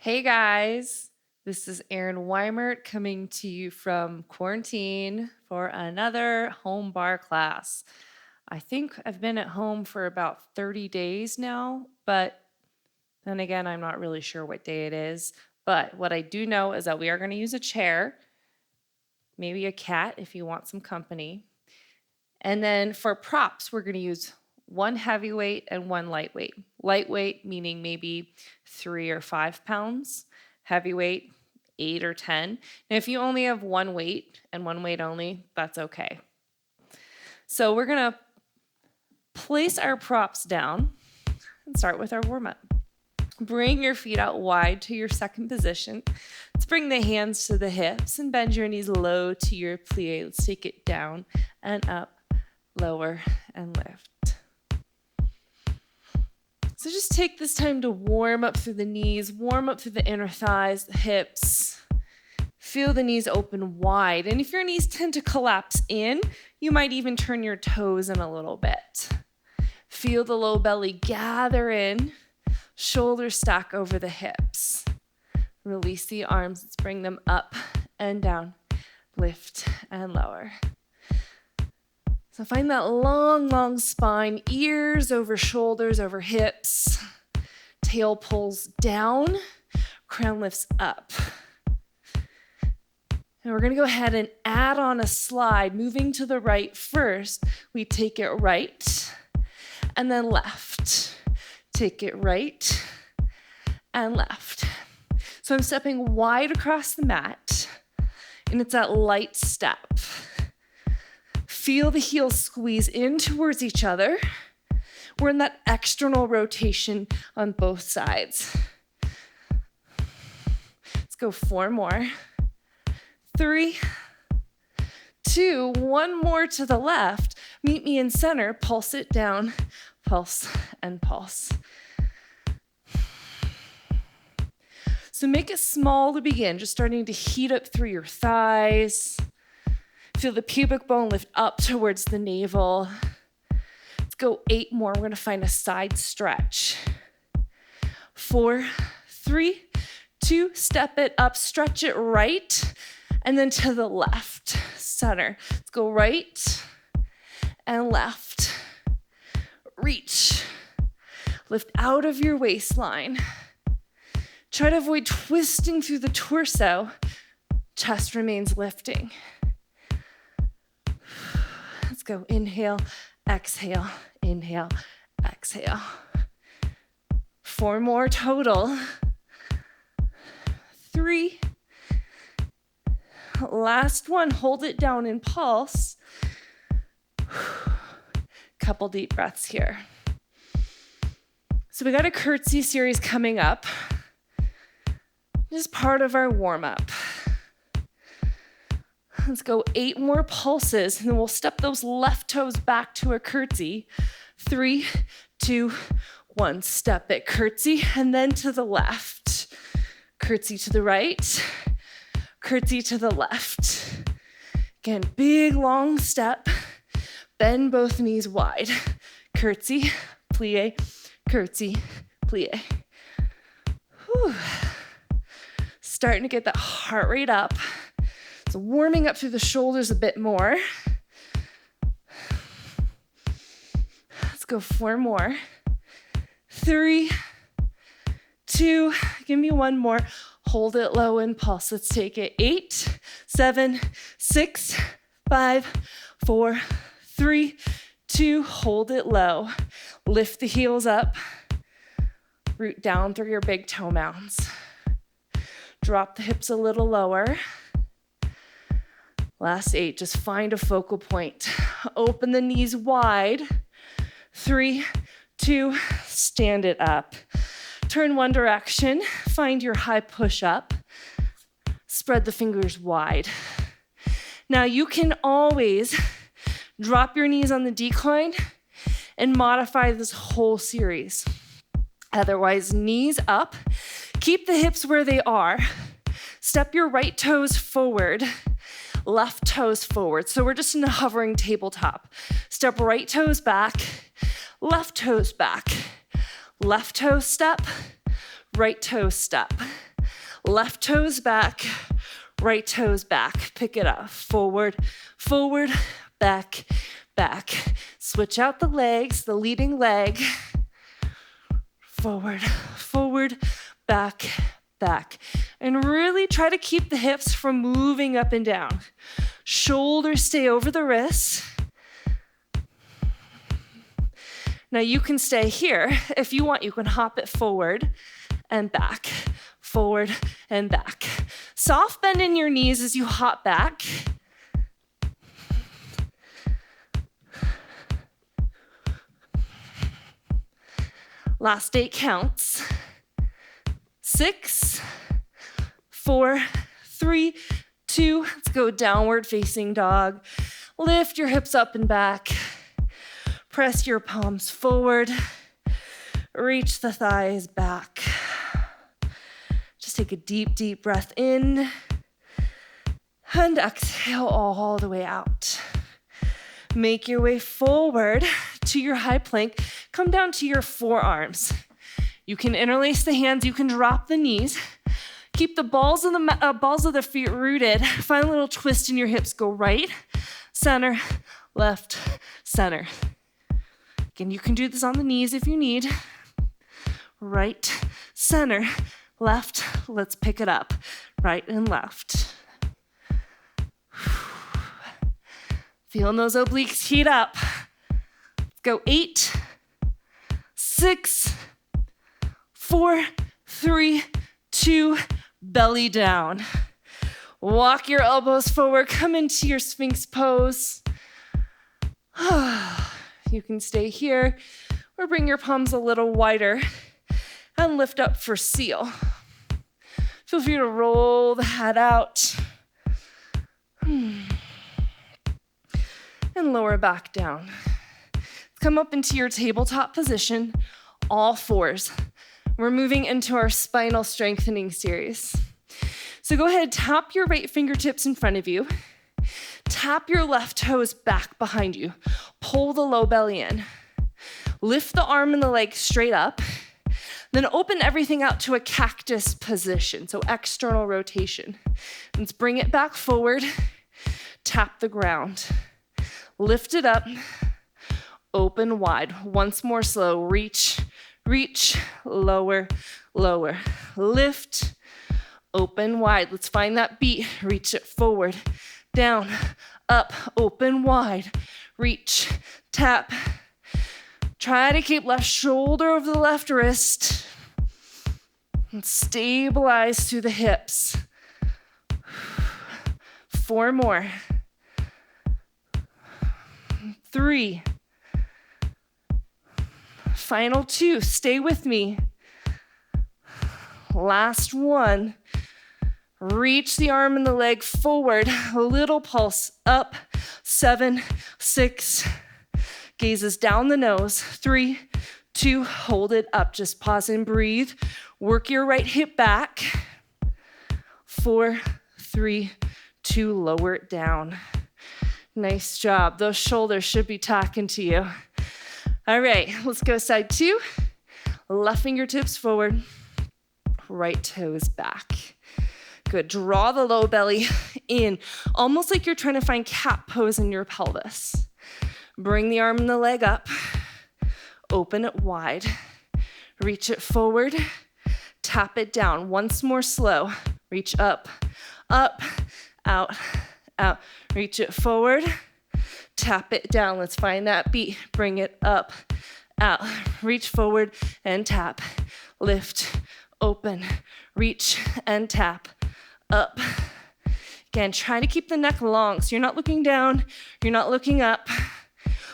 Hey guys, this is Erin Wimert coming to you from quarantine for another home bar class. I think I've been at home for about 30 days now, but then again, I'm not really sure what day it is. But what I do know is that we are going to use a chair, maybe a cat if you want some company. And then for props, we're going to use one heavyweight and one lightweight. Lightweight meaning maybe 3 or 5 pounds. Heavyweight, 8 or 10. And if you only have one weight and one weight only, that's okay. So we're going to place our props down and start with our warm up. Bring your feet out wide to your second position. Let's bring the hands to the hips and bend your knees low to your plie. Let's take it down and up, lower, and lift. So just take this time to warm up through the knees, warm up through the inner thighs, the hips. Feel the knees open wide. And if your knees tend to collapse in, you might even turn your toes in a little bit. Feel the low belly gather in, shoulders stack over the hips. Release the arms, let's bring them up and down, lift and lower. So find that long spine, ears over shoulders, over hips. Tail pulls down, crown lifts up. And we're going to go ahead and add on a slide, moving to the right first. We take it right and then left. Take it right and left. So I'm stepping wide across the mat, and it's that light step. Feel the heels squeeze in towards each other. We're in that external rotation on both sides. Let's go 4 more. 3, 2, 1 more to the left. Meet me in center, pulse it down, pulse and pulse. So make it small to begin, just starting to heat up through your thighs. Feel the pubic bone lift up towards the navel. Let's go 8 more. We're going to find a side stretch. 4, 3, 2, step it up, stretch it right, and then to the left, center. Let's go right and left. Reach. Lift out of your waistline. Try to avoid twisting through the torso. Chest remains lifting. Let's go inhale, exhale, inhale, exhale. 4 more total. 3. Last one, hold it down in pulse. Couple deep breaths here. So we got a curtsy series coming up. This is part of our warm-up. Let's go 8 more pulses, and then we'll step those left toes back to a curtsy. 3, 2, 1. Step it, curtsy, and then to the left. Curtsy to the right, curtsy to the left. Again, big, long step. Bend both knees wide. Curtsy, plie, curtsy, plie. Whew. Starting to get that heart rate up. So warming up through the shoulders a bit more. Let's go 4 more. 3, 2, give me 1 more. Hold it low and pulse. Let's take it. 8, 7, 6, 5, 4, 3, 2, hold it low. Lift the heels up. Root down through your big toe mounds. Drop the hips a little lower. Last 8, just find a focal point. Open the knees wide. 3, 2, stand it up. Turn one direction, find your high push-up. Spread the fingers wide. Now you can always drop your knees on the decline and modify this whole series. Otherwise, knees up. Keep the hips where they are. Step your right toes forward. Left toes forward. So we're just in a hovering tabletop. Step right toes back, left toes back. Left toe step, right toe step. Left toes back, right toes back. Pick it up. Forward, forward, back, back. Switch out the legs, the leading leg. Forward, forward, back, back. And really try to keep the hips from moving up and down. Shoulders stay over the wrists. Now you can stay here. If you want, you can hop it forward and back, forward and back. Soft bend in your knees as you hop back. Last 8 counts. 6, 4, 3, 2. Let's go downward facing dog. Lift your hips up and back. Press your palms forward. Reach the thighs back. Just take a deep, deep breath in. And exhale all the way out. Make your way forward to your high plank. Come down to your forearms. You can interlace the hands. You can drop the knees. Keep the balls of the feet rooted. Find a little twist in your hips. Go right, center, left, center. Again, you can do this on the knees if you need. Right, center, left. Let's pick it up. Right and left. Feeling those obliques heat up. Let's go 8, 6, 4, 3, 2, belly down. Walk your elbows forward. Come into your Sphinx pose. You can stay here or bring your palms a little wider and lift up for seal. Feel free to roll the head out. And lower back down. Come up into your tabletop position, all fours. We're moving into our spinal strengthening series. So go ahead, tap your right fingertips in front of you. Tap your left toes back behind you. Pull the low belly in. Lift the arm and the leg straight up. Then open everything out to a cactus position, so external rotation. Let's bring it back forward. Tap the ground. Lift it up, open wide. Once more slow, reach, reach, lower, lower. Lift, open wide. Let's find that beat. Reach it forward, down, up, open wide. Reach, tap. Try to keep left shoulder over the left wrist. And stabilize through the hips. 4 more. 3. Final 2. Stay with me. Last 1. Reach the arm and the leg forward. A little pulse up. 7, 6. Gazes down the nose. 3, 2. Hold it up. Just pause and breathe. Work your right hip back. 4, 3, 2. Lower it down. Nice job. Those shoulders should be talking to you. All right, let's go side 2. Left fingertips forward, right toes back. Good. Draw the low belly in, almost like you're trying to find cat pose in your pelvis. Bring the arm and the leg up. Open it wide. Reach it forward. Tap it down. Once more slow. Reach up, up, out, out. Reach it forward, tap it down. Let's find that beat. Bring it up, out. Reach forward and tap. Lift, open, reach and tap, up. Again, try to keep the neck long so you're not looking down, you're not looking up.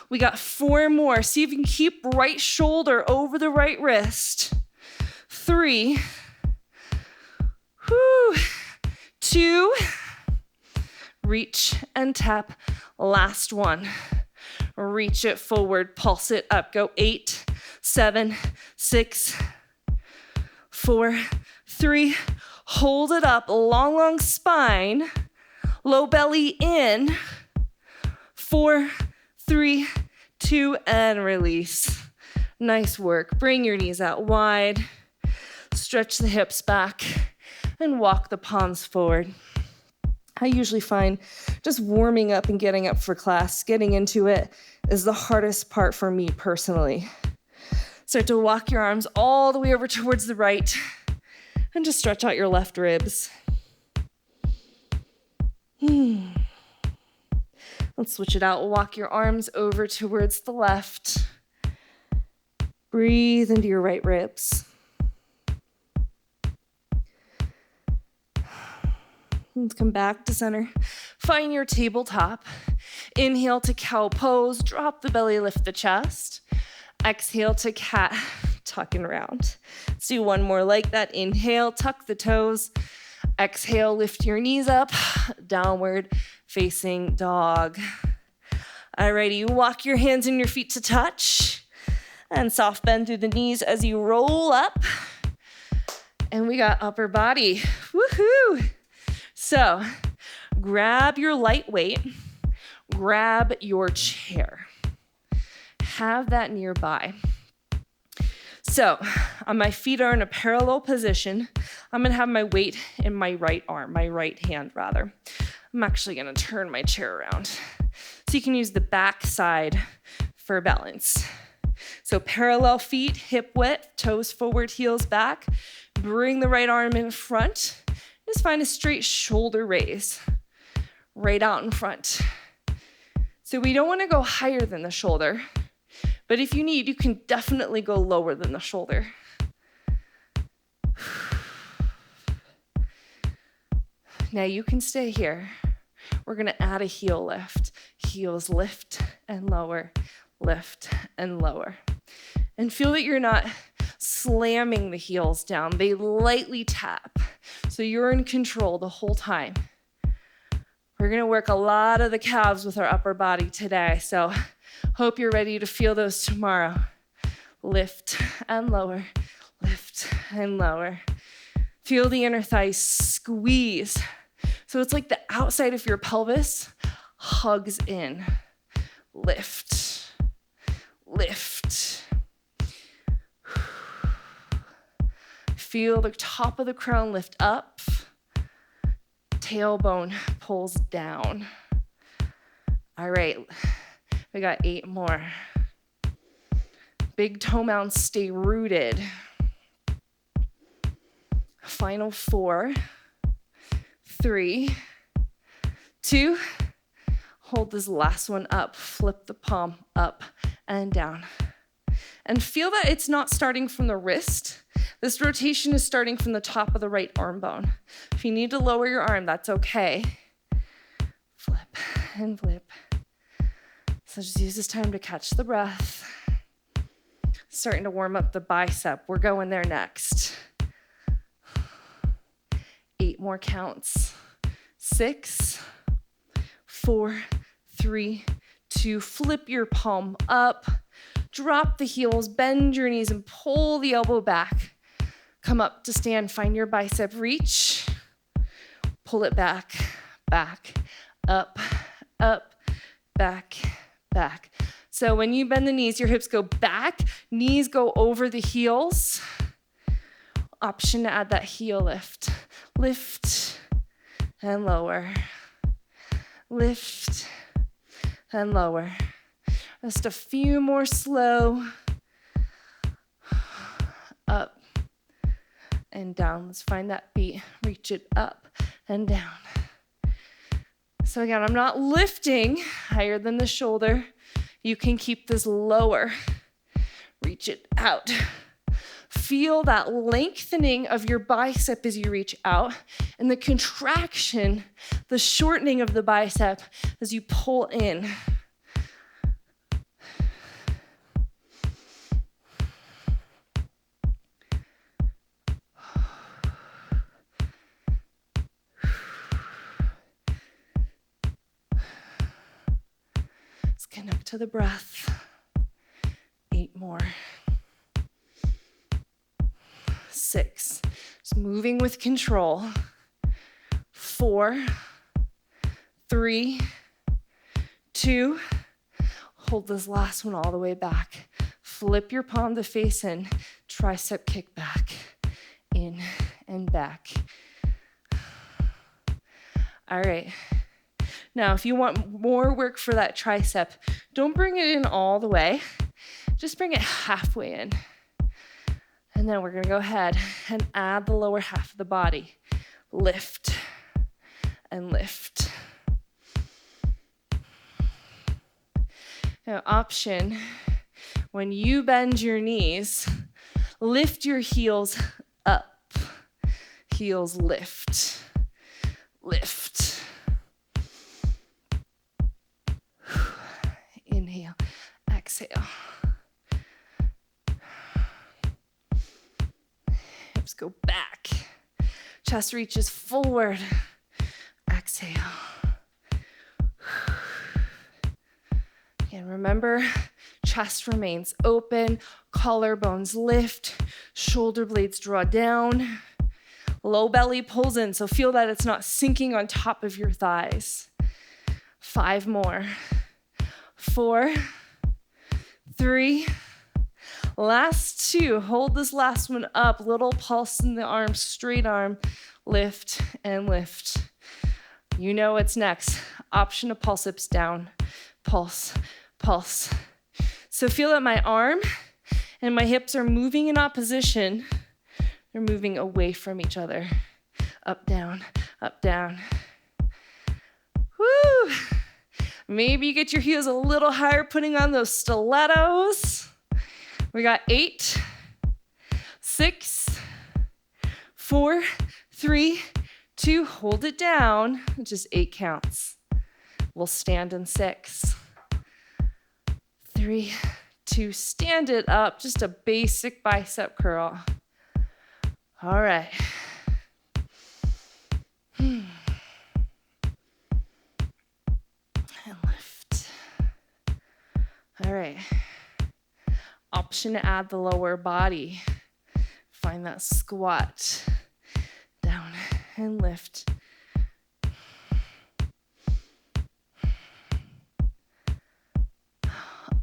We got 4 more. See if you can keep right shoulder over the right wrist. 3, 2, reach and tap. Last 1. Reach it forward, pulse it up. Go 8, 7, 6, 4, 3. Hold it up, long, long spine. Low belly in. 4, 3, 2, and release. Nice work. Bring your knees out wide. Stretch the hips back and walk the palms forward. I usually find just warming up and getting up for class, getting into it, is the hardest part for me personally. Start to walk your arms all the way over towards the right and just stretch out your left ribs. Let's switch it out. Walk your arms over towards the left. Breathe into your right ribs. Let's come back to center. Find your tabletop. Inhale to cow pose. Drop the belly, lift the chest. Exhale to cat, tuck and round. Let's do one more like that. Inhale, tuck the toes. Exhale, lift your knees up. Downward facing dog. Alrighty, walk your hands and your feet to touch. And soft bend through the knees as you roll up. And we got upper body. Woohoo! So, grab your light weight, grab your chair. Have that nearby. So, my feet are in a parallel position. I'm gonna have my weight in my right arm, my right hand rather. I'm actually gonna turn my chair around. So you can use the back side for balance. So parallel feet, hip width, toes forward, heels back. Bring the right arm in front. Just find a straight shoulder raise, right out in front. So we don't want to go higher than the shoulder, but if you need, you can definitely go lower than the shoulder. Now you can stay here. We're going to add a heel lift. Heels lift and lower, lift and lower. And feel that you're not slamming the heels down. They lightly tap. So you're in control the whole time. We're going to work a lot of the calves with our upper body today. So hope you're ready to feel those tomorrow. Lift and lower, lift and lower. Feel the inner thighs squeeze. So it's like the outside of your pelvis hugs in. Lift, lift. Feel the top of the crown lift up. Tailbone pulls down. All right, we got 8 more. Big toe mounds stay rooted. Final 4, 3, 2. Hold this last one up. Flip the palm up and down. And feel that it's not starting from the wrist. This rotation is starting from the top of the right arm bone. If you need to lower your arm, that's okay. Flip and flip. So just use this time to catch the breath. Starting to warm up the bicep. We're going there next. 8 more counts. 6, 4, 3, 2. Flip your palm up. Drop the heels, bend your knees, and pull the elbow back. Come up to stand, find your bicep, reach. Pull it back, back, up, up, back, back. So when you bend the knees, your hips go back, knees go over the heels. Option to add that heel lift. Lift and lower. Lift and lower. Just a few more slow. Up and down. Let's find that beat. Reach it up and down. So again, I'm not lifting higher than the shoulder. You can keep this lower. Reach it out. Feel that lengthening of your bicep as you reach out, and the contraction, the shortening of the bicep as you pull in. Let's connect to the breath. 8 more. 6, just moving with control. 4, 3, 2, hold this last one all the way back. Flip your palm to face in, tricep kick back, in and back. All right. Now, if you want more work for that tricep, don't bring it in all the way. Just bring it halfway in. And then we're going to go ahead and add the lower half of the body. Lift and lift. Now, option, when you bend your knees, lift your heels up. Heels lift. Lift. Inhale, exhale. Hips go back. Chest reaches forward. Exhale. And remember, chest remains open, collarbones lift, shoulder blades draw down, low belly pulls in, so feel that it's not sinking on top of your thighs. 5 more. 4, 3, last 2. Hold this last one up, little pulse in the arm, straight arm, lift and lift. You know what's next. Option to pulse hips down, pulse, pulse. So feel that my arm and my hips are moving in opposition. They're moving away from each other. Up, down, up, down. Woo! Maybe you get your heels a little higher, putting on those stilettos. We got 8, 6, 4, 3, 2, hold it down. Just 8 counts. We'll stand in 6. 3, 2, stand it up. Just a basic bicep curl. All right. And lift. All right. Option to add the lower body. Find that squat. Down and lift.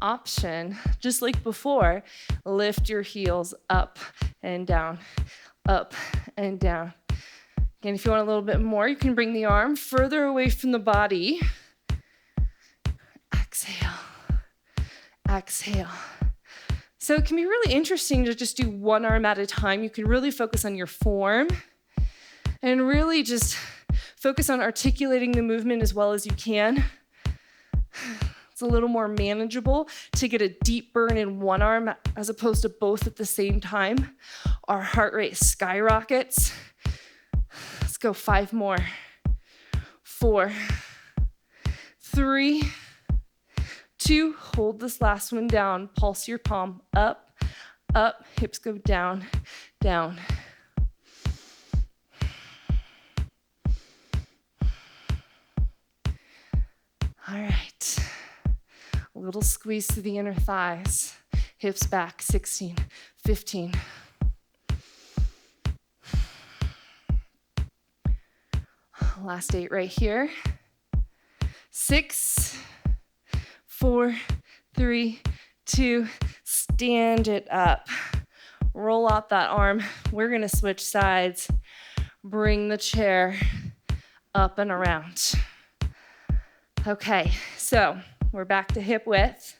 Option, just like before, lift your heels up and down, up and down. Again, if you want a little bit more, you can bring the arm further away from the body. Exhale, exhale. So it can be really interesting to just do one arm at a time. You can really focus on your form and really just focus on articulating the movement as well as you can. It's a little more manageable to get a deep burn in one arm as opposed to both at the same time. Our heart rate skyrockets. Let's go 5 more. 4, 3, 2, hold this last one down. Pulse your palm up, up, hips go down, down. All right. A little squeeze through the inner thighs. Hips back, 16, 15. Last 8 right here. 6, 4, 3, 2, stand it up. Roll out that arm. We're gonna switch sides. Bring the chair up and around. Okay, so we're back to hip width.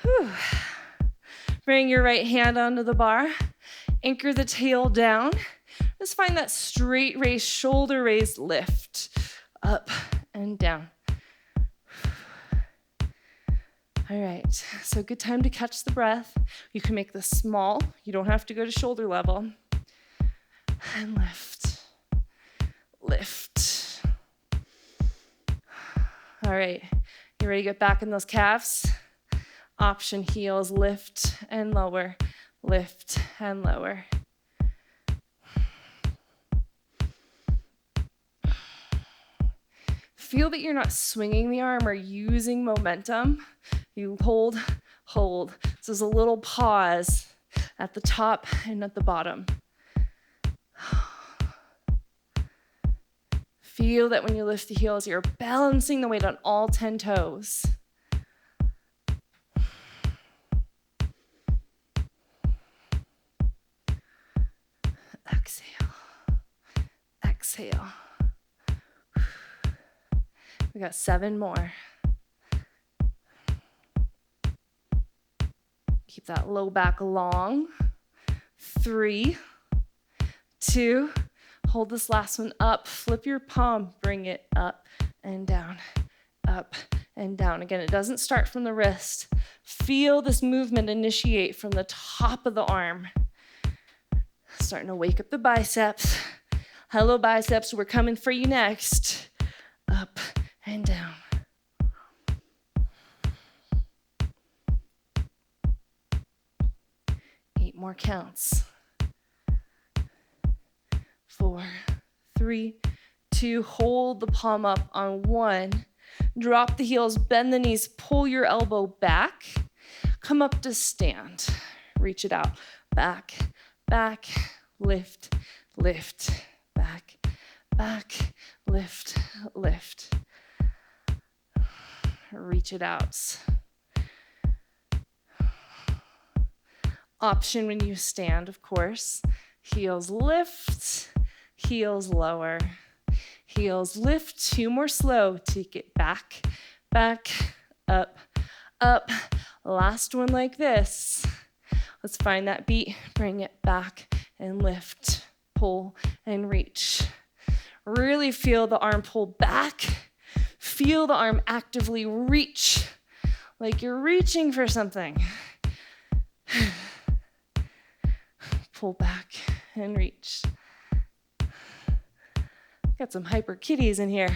Whew. Bring your right hand onto the bar. Anchor the tail down. Just find that straight raise, shoulder raise lift. Up and down. All right, so good time to catch the breath. You can make this small. You don't have to go to shoulder level. And lift, lift. All right, you ready to get back in those calves? Option heels, lift and lower, lift and lower. Feel that you're not swinging the arm or using momentum. You hold, hold. So there's a little pause at the top and at the bottom. Feel that when you lift the heels, you're balancing the weight on all 10 toes. Exhale, exhale. We got 7 more. Keep that low back long. 3, 2, hold this last one up. Flip your palm, bring it up and down, up and down. Again, it doesn't start from the wrist. Feel this movement initiate from the top of the arm. Starting to wake up the biceps. Hello, biceps, we're coming for you next. Up and down. 8 more counts. 4, 3, 2, hold the palm up on 1. Drop the heels, bend the knees, pull your elbow back. Come up to stand. Reach it out. Back, back, lift, lift. Back, back, lift, lift. Reach it out. Option when you stand, of course. Heels lift, heels lower. Heels lift, 2 more slow. Take it back, back, up, up. Last one like this. Let's find that beat, bring it back and lift, pull and reach. Really feel the arm pull back. Feel the arm actively reach, like you're reaching for something. Pull back and reach. Got some hyper kitties in here.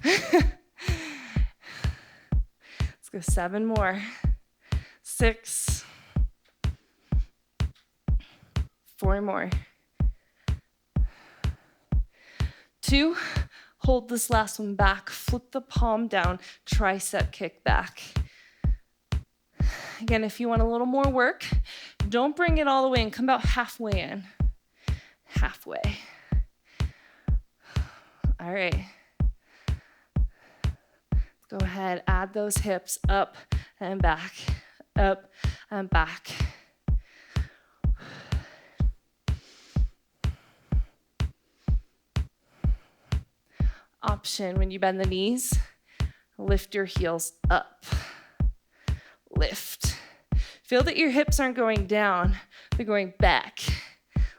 Let's go 7 more. 6. 4 more. 2. Hold this last one back. Flip the palm down. Tricep kick back. Again, if you want a little more work, don't bring it all the way in. Come about halfway in. Halfway. All right. Go ahead, add those hips up and back, up and back. Option when you bend the knees, lift your heels up. Lift. Feel that your hips aren't going down, they're going back,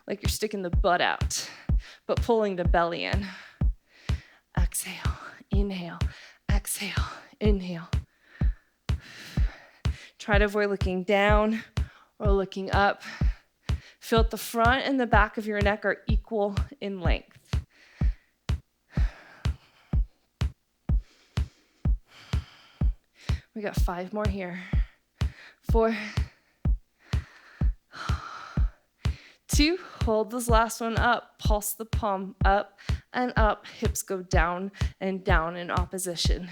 like you're sticking the butt out, but pulling the belly in. Exhale, inhale, exhale, inhale. Try to avoid looking down or looking up. Feel that the front and the back of your neck are equal in length. We got 5 more here. 4, 2, hold this last one up. Pulse the palm up and up. Hips go down and down in opposition.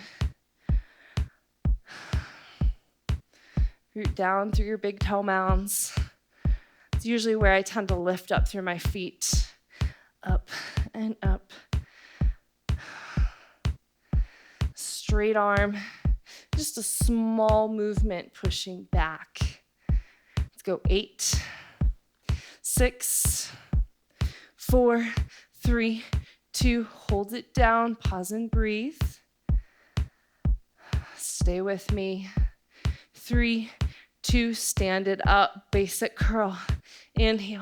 Root down through your big toe mounds. It's usually where I tend to lift up through my feet. Up and up. Straight arm. Just a small movement pushing back. Let's go 8, 6, 4, 3, 2. Hold it down. Pause and breathe. Stay with me. 3, 2. Stand it up. Basic curl. Inhale.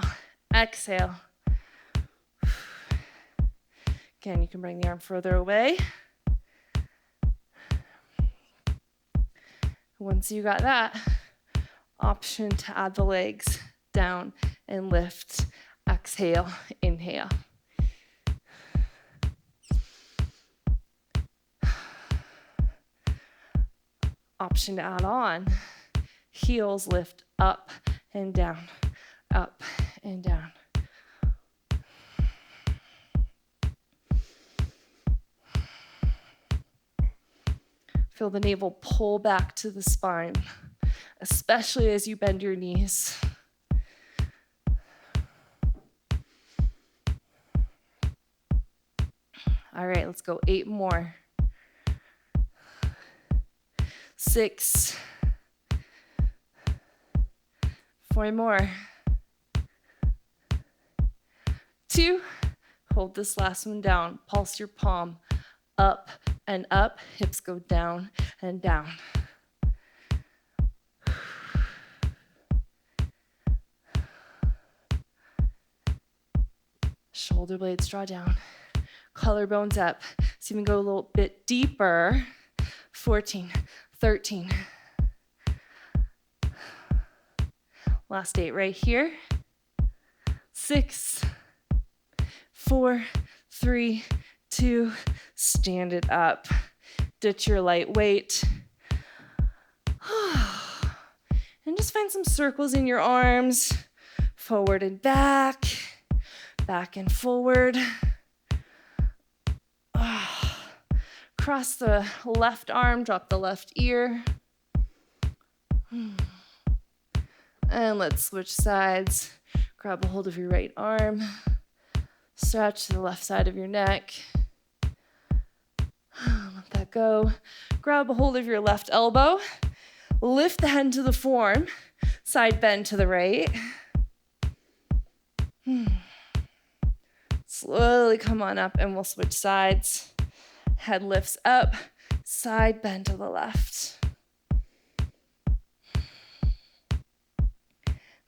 Exhale. Again, you can bring the arm further away. Once you got that, option to add the legs down and lift. Exhale, inhale. Option to add on. Heels lift up and down, up and down. Feel the navel pull back to the spine, especially as you bend your knees. All right, let's go 8 more. 6. 4 more. 2. Hold this last one down. Pulse your palm up and up. Hips go down and down. Shoulder blades draw down. Collarbones up. So you can go a little bit deeper. 14, 13. Last 8 right here. 6, 4, 3, 2, stand it up. Ditch your light weight. And just find some circles in your arms. Forward and back. Back and forward. Cross the left arm, drop the left ear. And let's switch sides. Grab a hold of your right arm. Stretch to the left side of your neck. Let that go. Grab a hold of your left elbow. Lift the head to the forearm. Side bend to the right. Slowly come on up and we'll switch sides. Head lifts up. Side bend to the left.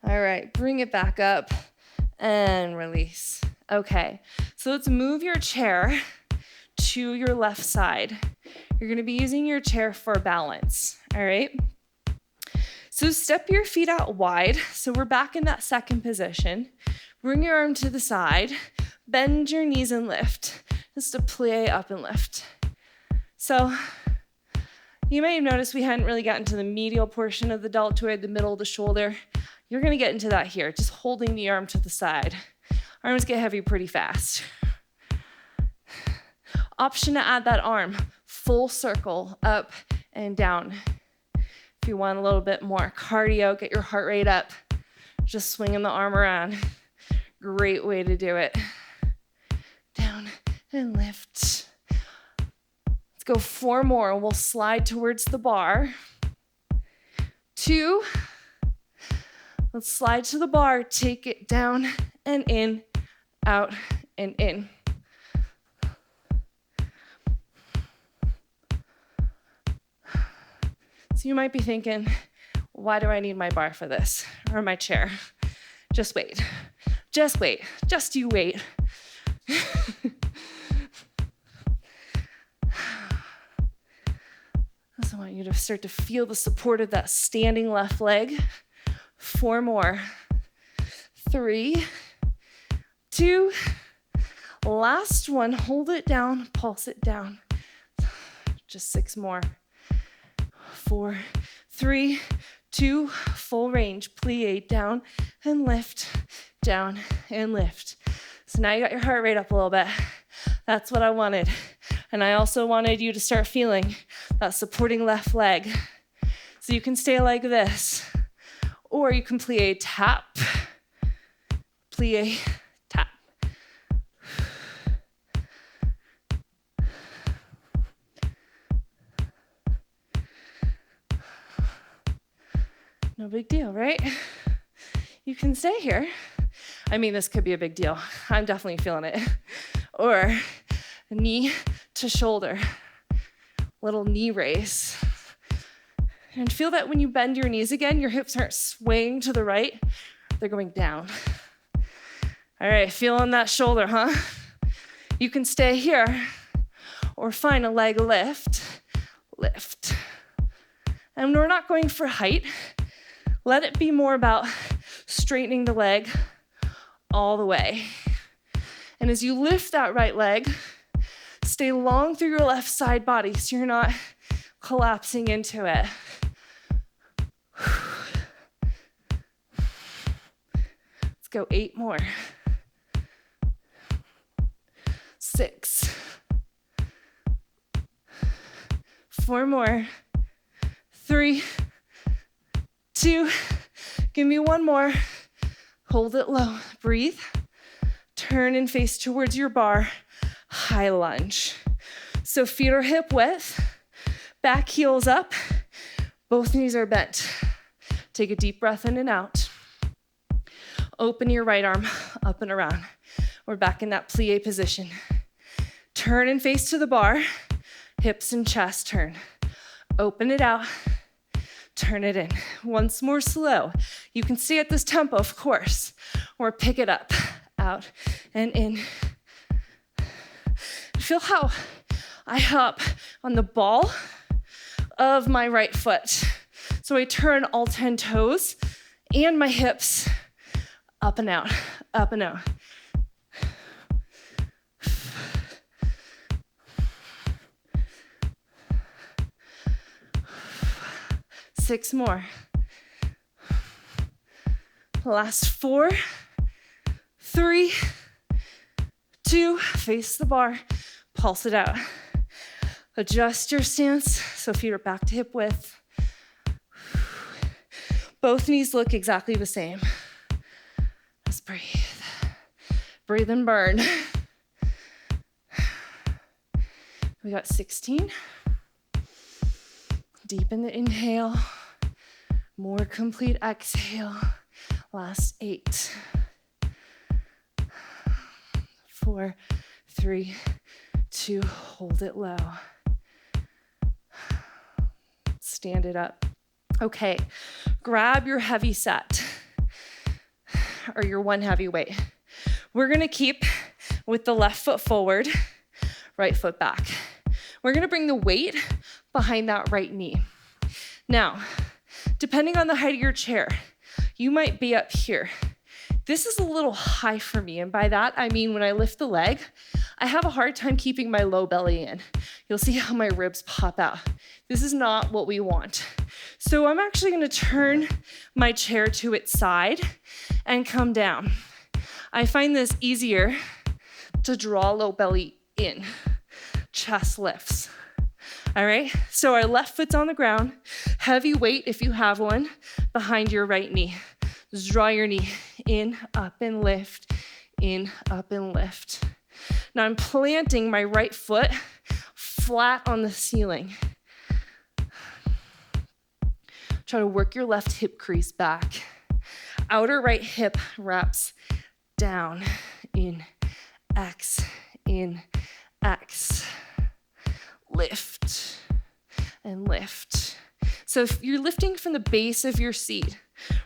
All right, bring it back up and release. Okay, so let's move your chair to your left side. You're gonna be using your chair for balance, all right? So step your feet out wide. So we're back in that second position. Bring your arm to the side, bend your knees and lift. Just a plie up and lift. So you may have noticed we hadn't really gotten to the medial portion of the deltoid, the middle of the shoulder. You're gonna get into that here, just holding the arm to the side. Arms get heavy pretty fast. Option to add that arm, full circle, up and down. If you want a little bit more cardio, get your heart rate up, just swinging the arm around. Great way to do it. Down and lift. Let's go 4 more. We'll slide towards the bar. 2. Let's slide to the bar, take it down and in, out and in. So you might be thinking, why do I need my bar for this, or my chair? Just wait, just wait, just you wait. I want you to start to feel the support of that standing left leg. 4 more. 3, 2, last one. Hold it down, pulse it down. Just 6 more. 4, 3, 2, full range. Plie down and lift, down and lift. So now you got your heart rate up a little bit. That's what I wanted. And I also wanted you to start feeling that supporting left leg. So you can stay like this, or you can plie tap, plie tap. No big deal, right? You can stay here. I mean, this could be a big deal. I'm definitely feeling it. Or knee to shoulder, little knee raise. And feel that when you bend your knees again, your hips aren't swaying to the right, they're going down. All right, feeling that shoulder, huh? You can stay here or find a leg lift, lift. And we're not going for height. Let it be more about straightening the leg all the way. And as you lift that right leg, stay long through your left side body so you're not collapsing into it. Let's go 8 more. 6. 4 more. 3, 2, give me 1 more. Hold it low, breathe. Turn and face towards your bar, high lunge. So feet are hip width, back heels up, both knees are bent. Take a deep breath in and out. Open your right arm up and around. We're back in that plie position. Turn and face to the bar. Hips and chest turn. Open it out. Turn it in. Once more slow. You can stay at this tempo, of course, or pick it up, out and in. Feel how I hop on the ball of my right foot. So I turn all 10 toes and my hips up and out, up and out. Six more. Last 4, 3, 2, face the bar, pulse it out. Adjust your stance so feet are back to hip width. Both knees look exactly the same. Just breathe. Breathe and burn. We got 16. Deepen the inhale. More complete exhale. Last 8. 4, 3, 2, hold it low. Stand it up. Okay, grab your heavy set or your one heavy weight. We're gonna keep with the left foot forward, right foot back. We're gonna bring the weight behind that right knee. Now, depending on the height of your chair, you might be up here. This is a little high for me, and by that I mean when I lift the leg, I have a hard time keeping my low belly in. You'll see how my ribs pop out. This is not what we want. So I'm actually gonna turn my chair to its side and come down. I find this easier to draw low belly in. Chest lifts. All right, so our left foot's on the ground, heavy weight if you have one, behind your right knee. Just draw your knee in, up, and lift, in, up, and lift. Now I'm planting my right foot flat on the ceiling. Try to work your left hip crease back. Outer right hip wraps down, in, X, lift, and lift. So if you're lifting from the base of your seat,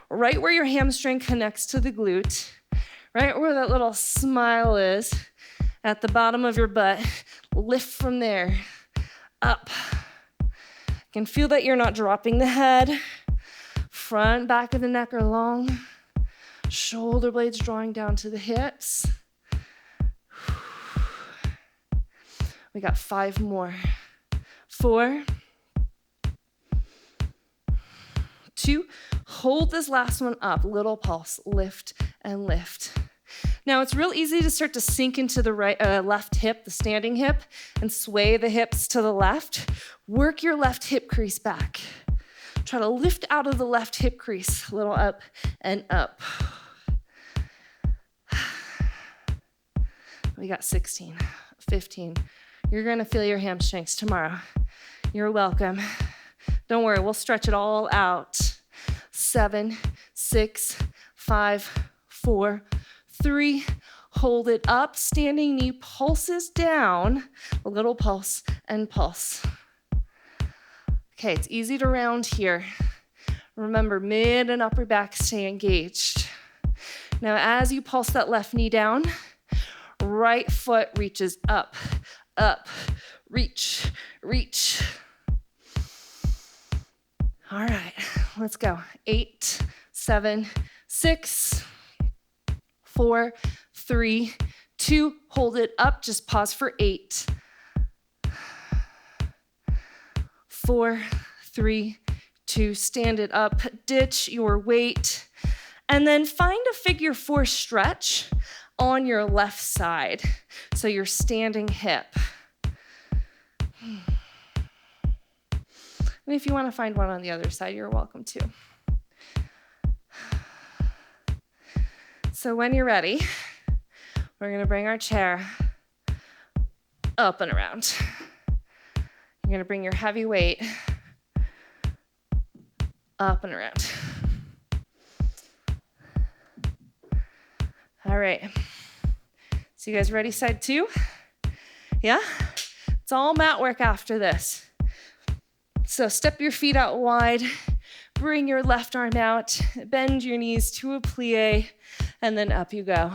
right where your hamstring connects to the glute, right where that little smile is, at the bottom of your butt, lift from there, up. You can feel that you're not dropping the head. Front, back of the neck are long. Shoulder blades drawing down to the hips. We got 5 more. 4, 2, hold this last one up. Little pulse, lift and lift. Now it's real easy to start to sink into the left hip, the standing hip, and sway the hips to the left. Work your left hip crease back. Try to lift out of the left hip crease, a little up and up. We got 16, 15. You're gonna feel your hamstrings tomorrow. You're welcome. Don't worry, we'll stretch it all out. 7, 6, 5, 4, 3, hold it up, standing knee pulses down, a little pulse and pulse. Okay, it's easy to round here. Remember, mid and upper back stay engaged. Now, as you pulse that left knee down, right foot reaches up, up, reach, reach. All right, let's go. 8, 7, 6, 4, 3, 2, hold it up, just pause for 8. 4, 3, 2, stand it up, ditch your weight, and then find a figure 4 stretch on your left side. So your standing hip. And if you want to find one on the other side, you're welcome to. So when you're ready, we're going to bring our chair up and around. You're going to bring your heavy weight up and around. All right. So you guys ready, side 2? Yeah? It's all mat work after this. So step your feet out wide, bring your left arm out, bend your knees to a plie, and then up you go.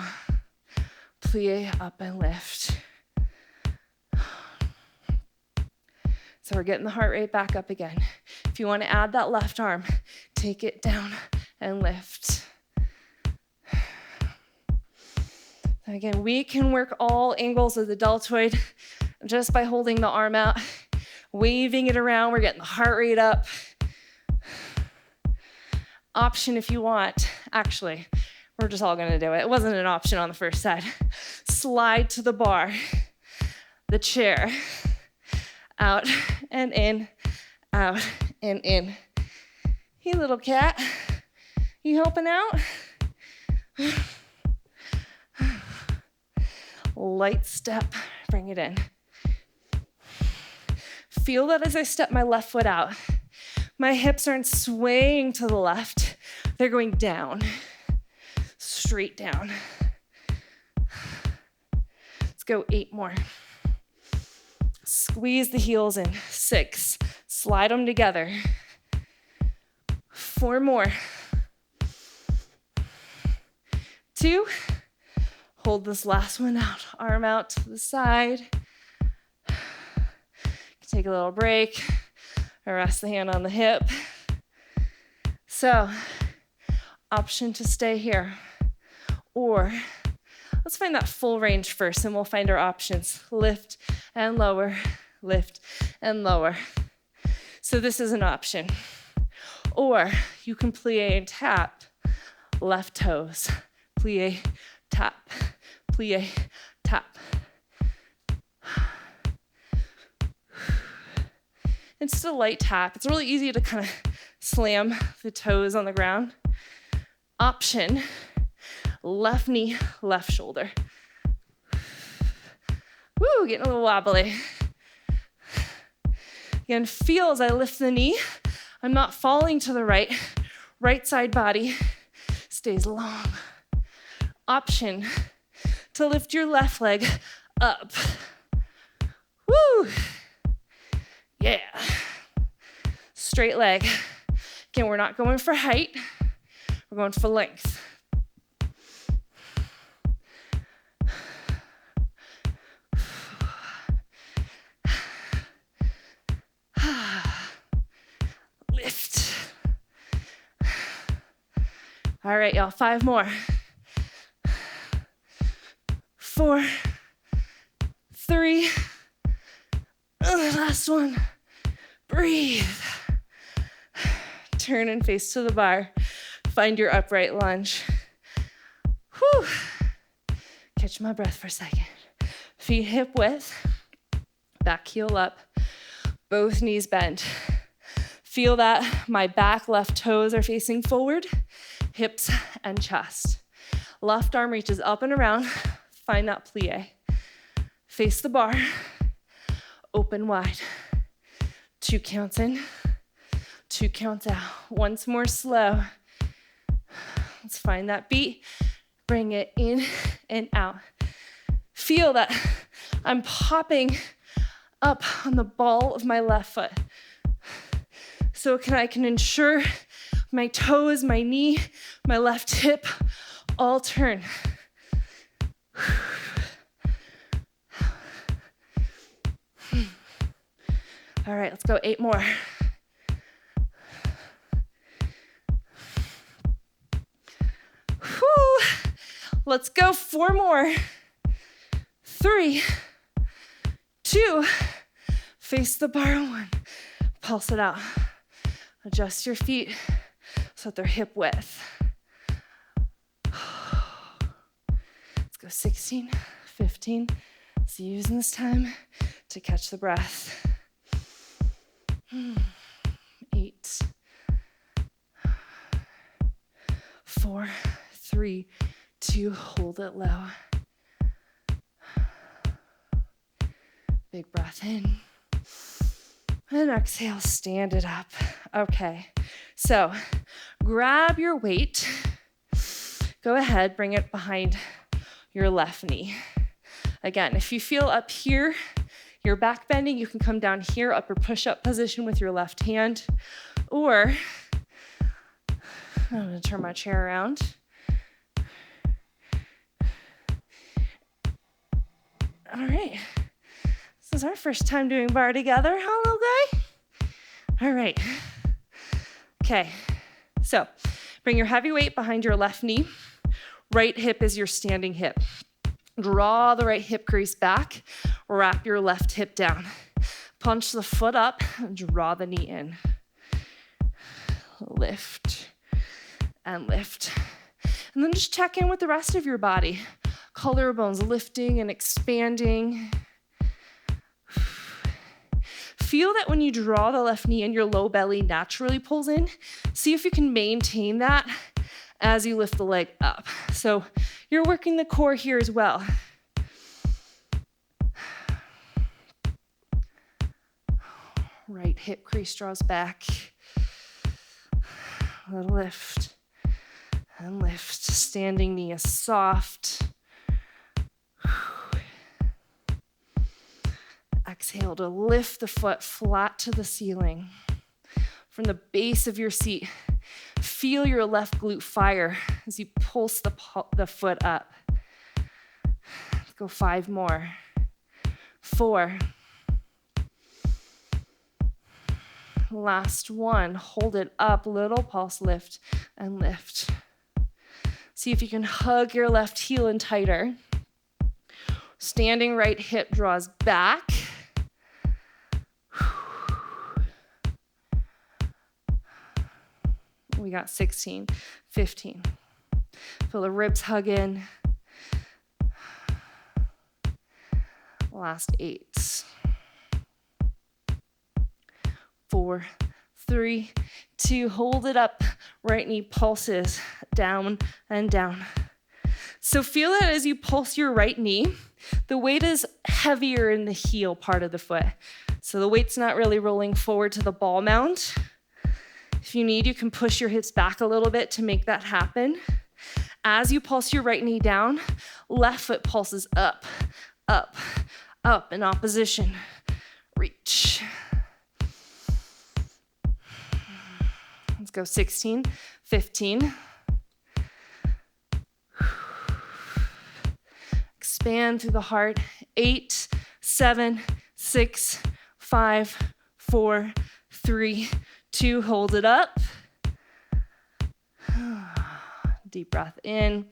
Plie, up and lift. So we're getting the heart rate back up again. If you want to add that left arm, take it down and lift. Again, we can work all angles of the deltoid just by holding the arm out, waving it around. We're getting the heart rate up. Option if you want. Actually, we're just all going to do it. It wasn't an option on the first side. Slide to the bar, the chair, out and in, out and in. Hey, little cat, you helping out? Light step, bring it in. Feel that as I step my left foot out. My hips aren't swaying to the left. They're going down, straight down. Let's go 8 more. Squeeze the heels in. 6, slide them together. 4 more. 2, hold this last one out. Arm out to the side. Take a little break. Rest the hand on the hip. So, option to stay here. Or, let's find that full range first, and we'll find our options. Lift and lower, lift and lower. So this is an option. Or, you can plie and tap. Left toes. Plie, tap, plie, tap. It's just a light tap. It's really easy to kind of slam the toes on the ground. Option, left knee, left shoulder. Woo, getting a little wobbly. Again, feel as I lift the knee. I'm not falling to the right. Right side body stays long. Option, to lift your left leg up. Woo! Yeah. Straight leg. Again, we're not going for height. We're going for length. Lift. All right, y'all, 5 more. 4, 3, last one. Breathe. Turn and face to the bar. Find your upright lunge. Whew. Catch my breath for a second. Feet hip width. Back heel up. Both knees bend. Feel that my back left toes are facing forward. Hips and chest. Left arm reaches up and around. Find that plie. Face the bar. Open wide. 2 counts in, 2 counts out. Once more slow. Let's find that beat. Bring it in and out. Feel that I'm popping up on the ball of my left foot. So I can ensure my toes, my knee, my left hip all turn. All right, let's go 8 more. Whew. Let's go 4 more. 3, 2, face the bar 1. Pulse it out. Adjust your feet so that they're hip width. Let's go 16, 15. So using this time to catch the breath. 8, 4, 3, 2, hold it low. Big breath in. And exhale, stand it up. Okay, so grab your weight. Go ahead, bring it behind your left knee. Again, if you feel up here, you're back bending, you can come down here, upper push-up position with your left hand, or I'm gonna turn my chair around. All right, this is our first time doing barre together, huh, little guy? All right, okay, so bring your heavy weight behind your left knee. Right hip is your standing hip. Draw the right hip crease back, wrap your left hip down. Punch the foot up, draw the knee in. Lift and lift. And then just check in with the rest of your body. Collarbones lifting and expanding. Feel that when you draw the left knee in, your low belly naturally pulls in. See if you can maintain that as you lift the leg up. So you're working the core here as well. Right hip crease draws back. Lift and lift. Standing knee is soft. Exhale to lift the foot flat to the ceiling. From the base of your seat, feel your left glute fire as you pulse the foot up. Let's go 5 more. 4. Last one. Hold it up. Little pulse lift and lift. See if you can hug your left heel in tighter. Standing right hip draws back. We got 16, 15. Feel the ribs hug in. Last 8. 4, 3, 2, hold it up. Right knee pulses down and down. So feel that as you pulse your right knee, the weight is heavier in the heel part of the foot. So the weight's not really rolling forward to the ball mount. If you need, you can push your hips back a little bit to make that happen. As you pulse your right knee down, left foot pulses up, up, up in opposition. Reach. Let's go 16, 15. Expand through the heart. 8, 7, 6, 5, 4, 3, 2, hold it up. Deep breath in.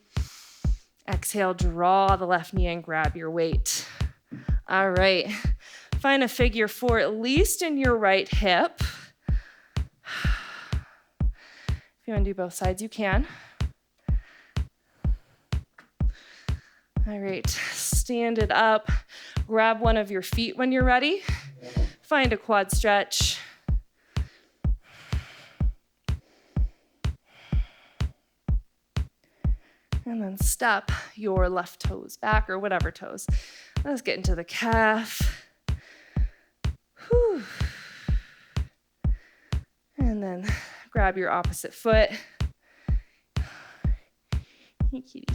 Exhale, draw the left knee and grab your weight. All right. Find a figure 4, at least in your right hip. If you want to do both sides, you can. All right, stand it up. Grab one of your feet when you're ready. Find a quad stretch. And then step your left toes back, or whatever toes. Let's get into the calf. Whew. And then grab your opposite foot. Hey, kitty.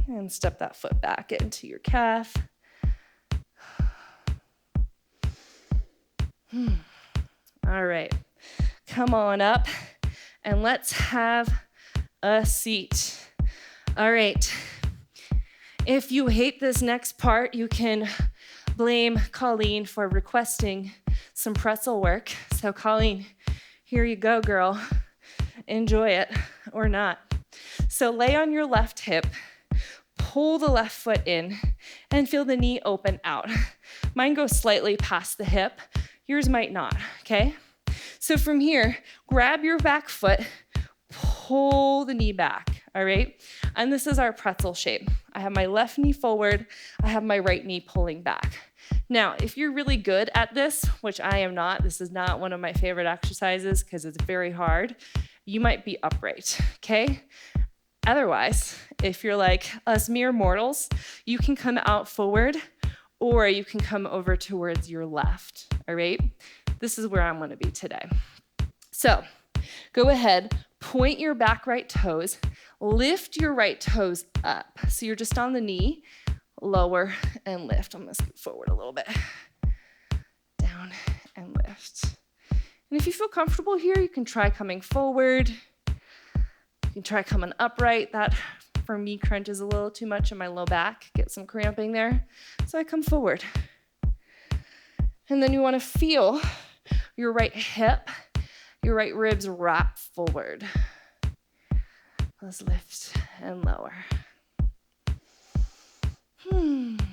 And step that foot back into your calf. All right, come on up and let's have a seat. All right, if you hate this next part, you can blame Colleen for requesting some pretzel work. So Colleen, here you go, girl. Enjoy it or not. So lay on your left hip. Pull the left foot in and feel the knee open out. Mine goes slightly past the hip. Yours might not, okay? So from here, grab your back foot, pull the knee back, all right? And this is our pretzel shape. I have my left knee forward. I have my right knee pulling back. Now, if you're really good at this, which I am not, this is not one of my favorite exercises because it's very hard, you might be upright, okay? Otherwise, if you're like us mere mortals, you can come out forward or you can come over towards your left, all right? This is where I'm going to be today. So go ahead, point your back right toes, Lift your right toes up. So you're just on the knee, lower and lift. I'm gonna scoot forward a little bit. Down and lift. And if you feel comfortable here, you can try coming forward. You can try coming upright. That, for me, crunches a little too much in my low back. Get some cramping there. So I come forward. And then you want to feel your right hip, your right ribs wrap forward. Let's lift and lower. Let's